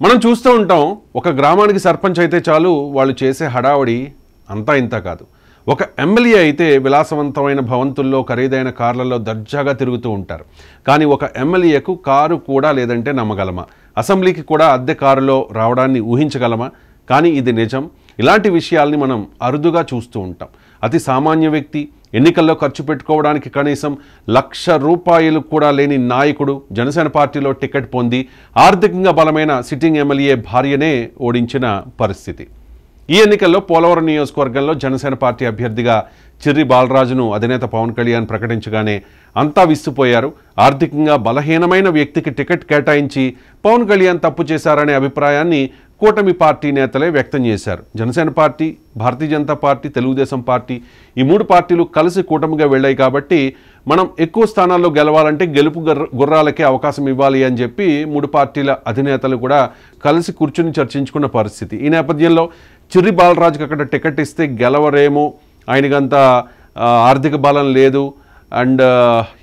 మనం చూస్తూ ఉంటాం, ఒక గ్రామానికి సర్పంచ్ అయితే చాలు వాళ్ళు చేసే హడావడి అంతా ఇంత కాదు. ఒక ఎమ్మెల్యే అయితే విలాసవంతమైన భవంతుల్లో ఖరీదైన కార్లలో దర్జాగా తిరుగుతూ ఉంటారు. కానీ ఒక ఎమ్మెల్యేకు కారు కూడా లేదంటే నమ్మగలమా? అసెంబ్లీకి కూడా అద్దె కారులో రావడాన్ని ఊహించగలమా? కానీ ఇది నిజం. ఇలాంటి విషయాల్ని మనం అరుదుగా చూస్తూ ఉంటాం. అతి సామాన్య వ్యక్తి, ఎన్నికల్లో ఖర్చు పెట్టుకోవడానికి కనీసం ₹1,00,000 కూడా లేని నాయకుడు జనసేన పార్టీలో టికెట్ పొంది ఆర్థికంగా బలమైన సిట్టింగ్ ఎమ్మెల్యే భార్యనే ఓడించిన పరిస్థితి. ఈ ఎన్నికల్లో పోలవరం నియోజకవర్గంలో జనసేన పార్టీ అభ్యర్థిగా చిర్రి బాలరాజును అధినేత పవన్ కళ్యాణ్ ప్రకటించగానే అంతా విస్తుపోయారు. ఆర్థికంగా బలహీనమైన వ్యక్తికి టికెట్ కేటాయించి పవన్ కళ్యాణ్ తప్పు చేశారనే అభిప్రాయాన్ని కూటమి పార్టీ నేతలే వ్యక్తం చేశారు. Janasena party, Bharatiya Janata party, Telugu Desam party ఈ 3 పార్టీలు కలిసి కూటమిగా వెళ్ళాయి కాబట్టి మనం ఎక్కువ స్థానాల్లో గెలవాలంటే గెలుపు గుర్రాలకే అవకాశం ఇవ్వాలి అని చెప్పి 3 పార్టీల అధినేతలు కూడా కలిసి కూర్చుని చర్చించుకున్న పరిస్థితి. ఈ నేపథ్యంలో చిర్రి బాలరాజుకి అక్కడ టికెట్ ఇస్తే గెలవరేమో, ఆయనకంత ఆర్థిక బలం లేదు అండ్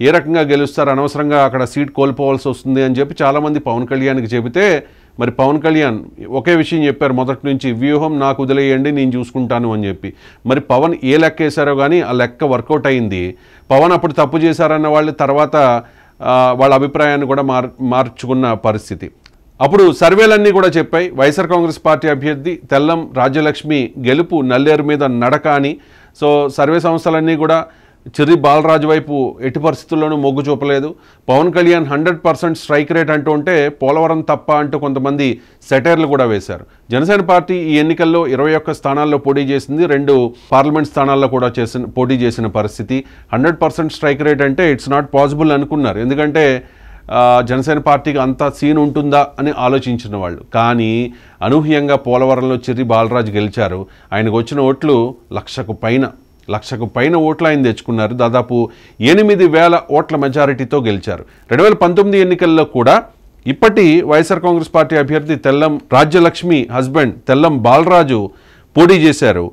ఏ రకంగా గెలుస్తారు, అనవసరంగా అక్కడ సీట్ కోల్పోవాల్సి వస్తుంది అని చెప్పి చాలామంది పవన్ కళ్యాణ్కి చెబితే మరి పవన్ కళ్యాణ్ ఒకే విషయం చెప్పారు మొదటి నుంచి, వ్యూహం నాకు వదిలేయండి నేను చూసుకుంటాను అని చెప్పి. మరి పవన్ ఏ లెక్క వేశారో కానీ ఆ లెక్క వర్కౌట్ అయింది. పవన్ అప్పుడు తప్పు చేశారన్న వాళ్ళు తర్వాత వాళ్ళ అభిప్రాయాన్ని కూడా మార్చుకున్న పరిస్థితి. అప్పుడు సర్వేలన్నీ కూడా చెప్పాయి వైఎస్ఆర్ కాంగ్రెస్ పార్టీ అభ్యర్థి తెల్లం రాజ్యలక్ష్మి గెలుపు నల్లేరు మీద నడక అని. సో సర్వే సంస్థలన్నీ కూడా చిర్రి బాలరాజు వైపు ఎట్టి పరిస్థితుల్లోనూ మొగ్గు చూపలేదు. పవన్ కళ్యాణ్ 100% స్ట్రైక్ రేట్ అంటూ ఉంటే పోలవరం తప్ప అంటూ కొంతమంది సెటైర్లు కూడా వేశారు. జనసేన పార్టీ ఈ ఎన్నికల్లో 21 స్థానాల్లో పోటీ చేసింది, 2 పార్లమెంట్ స్థానాల్లో కూడా పోటీ చేసిన పరిస్థితి. 100% స్ట్రైక్ రేట్ అంటే ఇట్స్ నాట్ పాసిబుల్ అనుకున్నారు. ఎందుకంటే జనసేన పార్టీకి అంత సీన్ ఉంటుందా అని ఆలోచించిన వాళ్ళు. కానీ అనూహ్యంగా పోలవరంలో చిర్రి బాలరాజు గెలిచారు. ఆయనకు వచ్చిన ఓట్లు 1,00,000 పైన ఓట్లు ఆయన తెచ్చుకున్నారు. దాదాపు 8,000 ఓట్ల మెజారిటీతో గెలిచారు. 2019 ఎన్నికల్లో కూడా ఇప్పటి వైఎస్ఆర్ కాంగ్రెస్ పార్టీ అభ్యర్థి తెల్లం రాజ్యలక్ష్మి హస్బెండ్ తెల్లం బాలరాజు పోటీ చేశారు.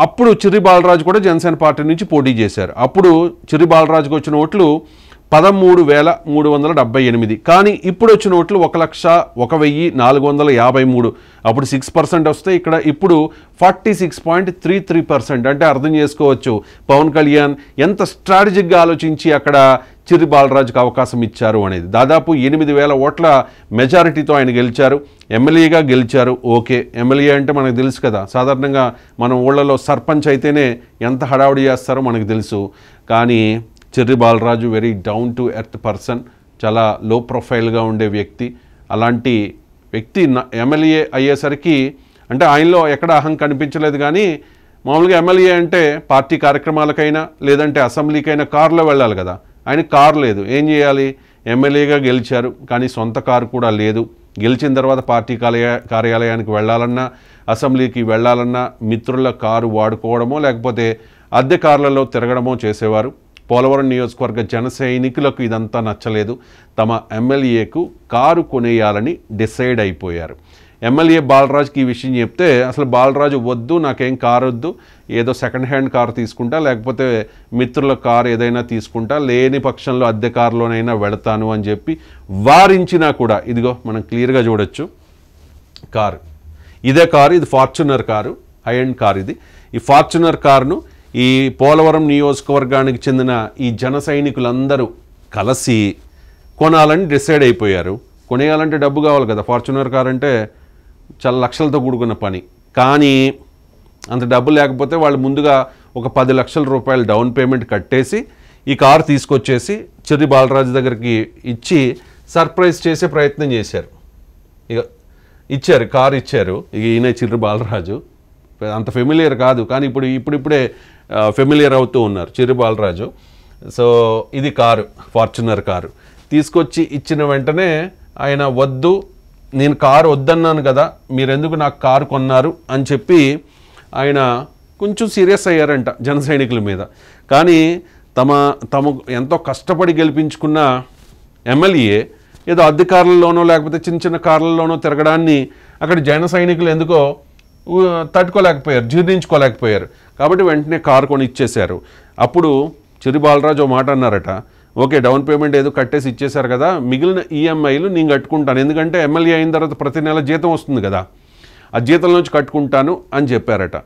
అప్పుడు చిర్రి బాలరాజు కూడా జనసేన పార్టీ నుంచి పోటీ చేశారు. అప్పుడు చిర్రి బాలరాజుకు వచ్చిన ఓట్లు 13,378. కానీ ఇప్పుడు వచ్చిన ఓట్లు 1,01,453. అప్పుడు 6% వస్తే ఇప్పుడు 46.33%. అంటే అర్థం చేసుకోవచ్చు పవన్ కళ్యాణ్ ఎంత స్ట్రాటజిక్గా ఆలోచించి అక్కడ చిర్రి బాలరాజుకు అవకాశం ఇచ్చారు అనేది. దాదాపు 8,000 ఓట్ల మెజారిటీతో ఆయన గెలిచారు. ఎమ్మెల్యేగా గెలిచారు. ఓకే, ఎమ్మెల్యే అంటే మనకు తెలుసు కదా, సాధారణంగా మన ఊళ్ళలో సర్పంచ్ అయితేనే ఎంత హడావుడి చేస్తారో మనకు తెలుసు. కానీ Chirri Balaraju very down to earth person, చాలా లో ప్రొఫైల్గా ఉండే వ్యక్తి. అలాంటి వ్యక్తి ఎమ్మెల్యే అయ్యేసరికి అంటే ఆయనలో ఎక్కడ అహం కనిపించలేదు. కానీ మామూలుగా ఎమ్మెల్యే అంటే పార్టీ కార్యక్రమాలకైనా లేదంటే అసెంబ్లీకైనా కారులో వెళ్ళాలి కదా, ఆయన కారు లేదు. ఏం చేయాలి? ఎమ్మెల్యేగా గెలిచారు కానీ సొంత కారు కూడా లేదు. గెలిచిన తర్వాత పార్టీ కార్యాలయానికి వెళ్ళాలన్నా, అసెంబ్లీకి వెళ్ళాలన్నా మిత్రుల కారు వాడుకోవడమో లేకపోతే అద్దె కార్లలో తిరగడమో చేసేవారు. పోలవరం నియోజకవర్గ జన సైనికులకు ఇదంతా నచ్చలేదు. తమ ఎమ్మెల్యేకు కారు కొనేయాలని డిసైడ్ అయిపోయారు. ఎమ్మెల్యే బాలరాజుకి ఈ విషయం చెప్తే అసలు బాలరాజు వద్దు, నాకేం కారు వద్దు, ఏదో సెకండ్ హ్యాండ్ కారు తీసుకుంటా లేకపోతే మిత్రుల కారు ఏదైనా తీసుకుంటా, లేని పక్షంలో అద్దె కారులోనైనా వెళతాను అని చెప్పి వారించినా కూడా ఇదిగో మనం క్లియర్గా చూడొచ్చు కారు. ఇదే కారు, ఇది Fortuner car, high end car ఇది. ఈ ఫార్చునర్ కారును ఈ పోలవరం నియోజకవర్గానికి చెందిన ఈ జన సైనికులందరూ కలిసి కొనాలని డిసైడ్ అయిపోయారు. కొనేయాలంటే డబ్బు కావాలి కదా, ఫార్చునర్ కార్ అంటే చాలా లక్షలతో కూడుకున్న పని. కానీ అంత డబ్బు లేకపోతే వాళ్ళు ముందుగా ఒక 10 లక్షల రూపాయలు డౌన్ పేమెంట్ కట్టేసి ఈ కారు తీసుకొచ్చేసి చిర్రి బాలరాజు దగ్గరికి ఇచ్చి సర్ప్రైజ్ చేసే ప్రయత్నం చేశారు. ఇక ఇచ్చారు, కారు ఇచ్చారు. ఇక ఈయన చిర్రి బాలరాజు అంత ఫెమిలియర్ కాదు కానీ ఇప్పుడిప్పుడే ఫెమిలియర్ అవుతూ ఉన్నారు చిర్రి బాలరాజు. సో ఇది కారు, ఫార్చునర్ కారు తీసుకొచ్చి ఇచ్చిన వెంటనే ఆయన వద్దు, నేను కారు వద్దన్నాను కదా, మీరెందుకు నాకు కారు కొన్నారు అని చెప్పి ఆయన కొంచెం సీరియస్ అయ్యారంట జన సైనికుల మీద. కానీ తమకు ఎంతో కష్టపడి గెలిపించుకున్న ఎమ్మెల్యే ఏదో అద్దె కార్లలోనో లేకపోతే చిన్న చిన్న కార్లలోనో తిరగడాన్ని అక్కడ జన సైనికులు ఎందుకో తట్టుకోలేకపోయారు, జీర్ణించుకోలేకపోయారు. కాబట్టి వెంటనే కారు కొని ఇచ్చేశారు. అప్పుడు చిర్రి బాలరాజు మాట అన్నారట, ఓకే డౌన్ పేమెంట్ ఏదో కట్టేసి ఇచ్చేశారు కదా, మిగిలిన ఈఎంఐలు నేను కట్టుకుంటాను, ఎందుకంటే ఎమ్మెల్యే అయిన తర్వాత ప్రతి నెల జీతం వస్తుంది కదా, ఆ జీతం నుంచి కట్టుకుంటాను అని చెప్పారట.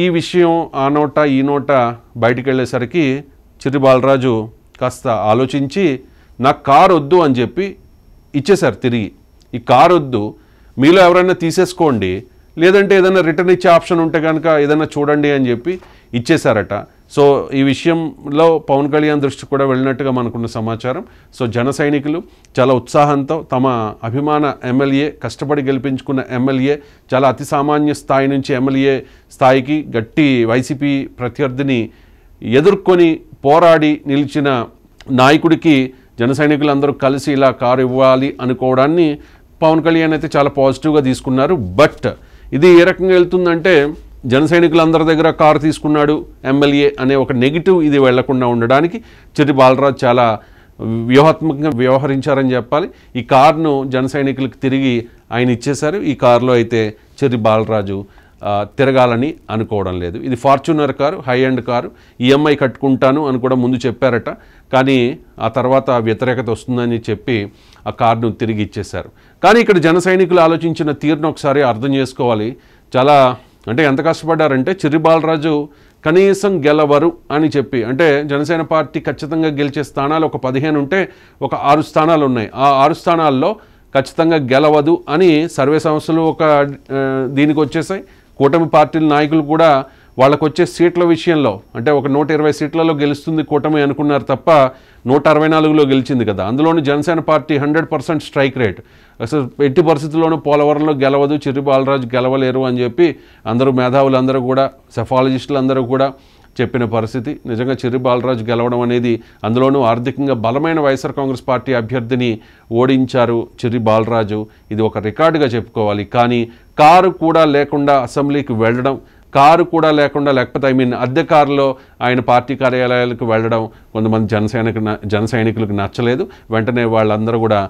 ఈ విషయం ఆ నోట ఈ నోట బయటికి వెళ్ళేసరికి చిర్రి బాలరాజు కాస్త ఆలోచించి నాకు కారు వద్దు అని చెప్పి ఇచ్చేశారు తిరిగి. ఈ కారు వద్దు, మీలో ఎవరైనా తీసేసుకోండి, లేదంటే ఏదైనా రిటర్న్ ఇచ్చే ఆప్షన్ ఉంటే కనుక ఏదైనా చూడండి అని చెప్పి ఇచ్చేశారట. సో ఈ విషయంలో పవన్ కళ్యాణ్ దృష్టి కూడా వెళ్ళినట్టుగా మనకున్న సమాచారం. సో జన సైనికులు చాలా ఉత్సాహంతో తమ అభిమాన ఎమ్మెల్యే, కష్టపడి గెలిపించుకున్న ఎమ్మెల్యే, చాలా అతి సామాన్య స్థాయి నుంచి ఎమ్మెల్యే స్థాయికి గట్టి వైసీపీ ప్రత్యర్థిని ఎదుర్కొని పోరాడి నిలిచిన నాయకుడికి జన సైనికులందరూ కలిసి ఇలా కారు ఇవ్వాలి అనుకోవడాన్ని పవన్ కళ్యాణ్ అయితే చాలా పాజిటివ్గా తీసుకున్నారు. బట్ ఇది ఏ రకంగా వెళ్తుందంటే జన సైనికులందరి దగ్గర కారు తీసుకున్నాడు ఎమ్మెల్యే అనే ఒక నెగిటివ్ ఇది వెళ్లకుండా ఉండడానికి చిర్రి బాలరాజు చాలా వ్యూహాత్మకంగా వ్యవహరించారని చెప్పాలి. ఈ కారును జన సైనికులకు తిరిగి ఆయన ఇచ్చేశారు. ఈ కారులో అయితే చిర్రి బాలరాజు తిరగాలని అనుకోవడం లేదు. ఇది Fortuner car, high end car, EMI కట్టుకుంటాను అని కూడా ముందు చెప్పారట. కానీ ఆ తర్వాత వ్యతిరేకత వస్తుందని చెప్పి ఆ కారును తిరిగి ఇచ్చేశారు. కానీ ఇక్కడ జన సైనికులు ఆలోచించిన తీరును ఒకసారి అర్థం చేసుకోవాలి. చాలా అంటే ఎంత కష్టపడ్డారంటే చిర్రి బాలరాజు కనీసం గెలవరు అని చెప్పి, అంటే జనసేన పార్టీ ఖచ్చితంగా గెలిచే స్థానాలు ఒక 15 ఉంటే ఒక 6 స్థానాలు ఉన్నాయి. ఆ 6 స్థానాల్లో ఖచ్చితంగా గెలవదు అని సర్వే సంస్థలు ఒక దీనికి వచ్చేసాయి. కూటమి పార్టీల నాయకులు కూడా వాళ్ళకు వచ్చే సీట్ల విషయంలో అంటే ఒక 120 సీట్లలో గెలుస్తుంది కూటమి అనుకున్నారు తప్ప 164లో గెలిచింది కదా. అందులోని జనసేన పార్టీ 100% స్ట్రైక్ రేట్. అసలు ఎట్టి పరిస్థితుల్లోనూ పోలవరంలో గెలవదు, చిర్రి బాలరాజు గెలవలేరు అని చెప్పి అందరూ మేధావులందరూ కూడా, సెఫాలజిస్టులు అందరూ కూడా చెప్పిన పరిస్థితి. నిజంగా చిర్రి బాలరాజు గెలవడం అనేది, అందులోనూ ఆర్థికంగా బలమైన వైఎస్ఆర్ కాంగ్రెస్ పార్టీ అభ్యర్థిని ఓడించారు చిర్రి బాలరాజు, ఇది ఒక రికార్డుగా చెప్పుకోవాలి. కానీ కారు కూడా లేకుండా అసెంబ్లీకి వెళ్ళడం, కారు కూడా లేకుండా లేకపోతే అద్దె కారులో ఆయన పార్టీ కార్యాలయాలకు వెళ్ళడం కొంతమంది జన సైనికులకు నచ్చలేదు. వెంటనే వాళ్ళందరూ కూడా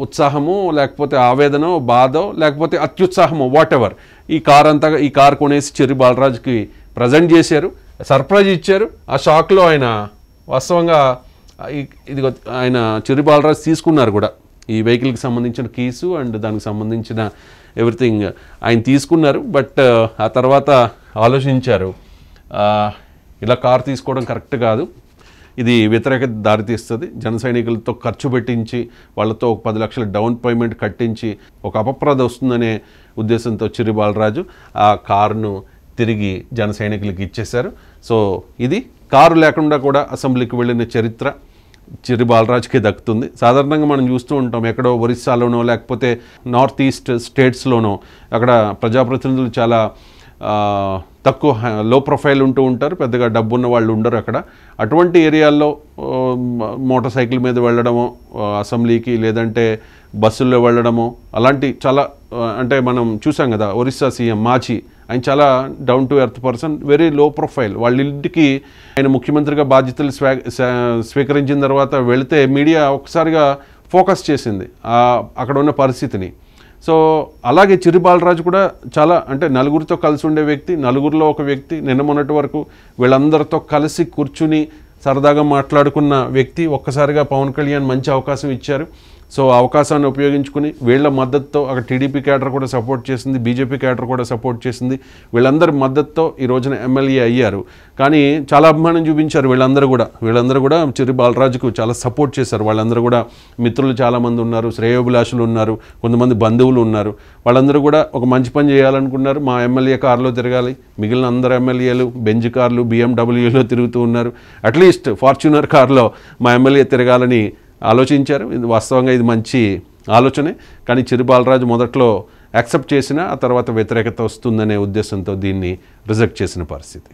ఉత్సాహము లేకపోతే ఆవేదనో బాధో లేకపోతే అత్యుత్సాహమో వాటెవర్ ఈ కారు కొనేసి చిర్రి బాలరాజుకి ప్రజెంట్ చేశారు, సర్ప్రైజ్ ఇచ్చారు. ఆ షాక్లో ఆయన వాస్తవంగా ఇది ఆయన చిర్రి బాలరాజు తీసుకున్నారు కూడా ఈ వెహికల్కి సంబంధించిన కీసు అండ్ దానికి సంబంధించిన ఎవ్రీథింగ్ ఆయన తీసుకున్నారు. బట్ ఆ తర్వాత ఆలోచించారు ఇలా కారు తీసుకోవడం కరెక్ట్ కాదు, ఇది వ్యతిరేకత దారితీస్తుంది, జన సైనికులతో ఖర్చు పెట్టించి వాళ్ళతో ఒక 10 లక్షల డౌన్ పేమెంట్ కట్టించి ఒక అపప్రద వస్తుందనే ఉద్దేశంతో చిర్రి బాలరాజు ఆ కారును తిరిగి జన సైనికులకి ఇచ్చేశారు. సో ఇది కారు లేకుండా కూడా అసెంబ్లీకి వెళ్ళిన చరిత్ర చిర్రి బాలరాజుకి దక్కుతుంది. సాధారణంగా మనం చూస్తూ ఉంటాం ఎక్కడో ఒరిస్సాలోనో లేకపోతే నార్త్ ఈస్ట్ స్టేట్స్లోనో అక్కడ ప్రజాప్రతినిధులు చాలా తక్కువ లో ప్రొఫైల్ ఉంటూ ఉంటారు, పెద్దగా డబ్బున్న వాళ్ళు ఉండరు అక్కడ. అటువంటి ఏరియాల్లో మోటార్ సైకిల్ మీద వెళ్ళడమో అసెంబ్లీకి, లేదంటే బస్సుల్లో వెళ్ళడమో అలాంటి చాలా అంటే మనం చూసాం కదా ఒరిస్సా సీఎం మాచి, ఆయన చాలా down to earth person, very low profile. వాళ్ళ ఇంటికి ఆయన ముఖ్యమంత్రిగా బాధ్యతలు స్వీకరించిన తర్వాత వెళితే మీడియా ఒకసారిగా ఫోకస్ చేసింది అక్కడ ఉన్న పరిస్థితిని. సో అలాగే చిర్రి బాలరాజు కూడా చాలా అంటే నలుగురితో కలిసి ఉండే వ్యక్తి, నలుగురిలో ఒక వ్యక్తి. నిన్న మొన్నటి వరకు వీళ్ళందరితో కలిసి కూర్చుని సరదాగా మాట్లాడుకున్న వ్యక్తి. ఒక్కసారిగా పవన్ కళ్యాణ్ మంచి అవకాశం ఇచ్చారు. సో ఆ అవకాశాన్ని ఉపయోగించుకుని వీళ్ళ మద్దతుతో అక్కడ టీడీపీ క్యాడర్ కూడా సపోర్ట్ చేసింది, బీజేపీ క్యాడర్ కూడా సపోర్ట్ చేసింది. వీళ్ళందరి మద్దతుతో ఈ రోజున ఎమ్మెల్యే అయ్యారు. కానీ చాలా అభిమానం చూపించారు వీళ్ళందరూ కూడా చిర్రి బాలరాజుకు చాలా సపోర్ట్ చేశారు. వాళ్ళందరూ కూడా మిత్రులు చాలామంది ఉన్నారు, శ్రేయోభిలాషులు ఉన్నారు, కొంతమంది బంధువులు ఉన్నారు. వాళ్ళందరూ కూడా ఒక మంచి పని చేయాలనుకున్నారు. మా ఎమ్మెల్యే కారులో తిరగాలి, మిగిలిన అందరు ఎమ్మెల్యేలు బెంజ్ కార్లు BMW తిరుగుతూ ఉన్నారు, అట్లీస్ట్ ఫార్చునర్ కారులో మా ఎమ్మెల్యే తిరగాలని ఆలోచించారు. ఇది వాస్తవంగా ఇది మంచి ఆలోచనే. కానీ చిర్రి బాలరాజు మొదట్లో యాక్సెప్ట్ చేసిన ఆ తర్వాత వ్యతిరేకత వస్తుందనే ఉద్దేశంతో దీన్ని రిజెక్ట్ చేసిన పరిస్థితి.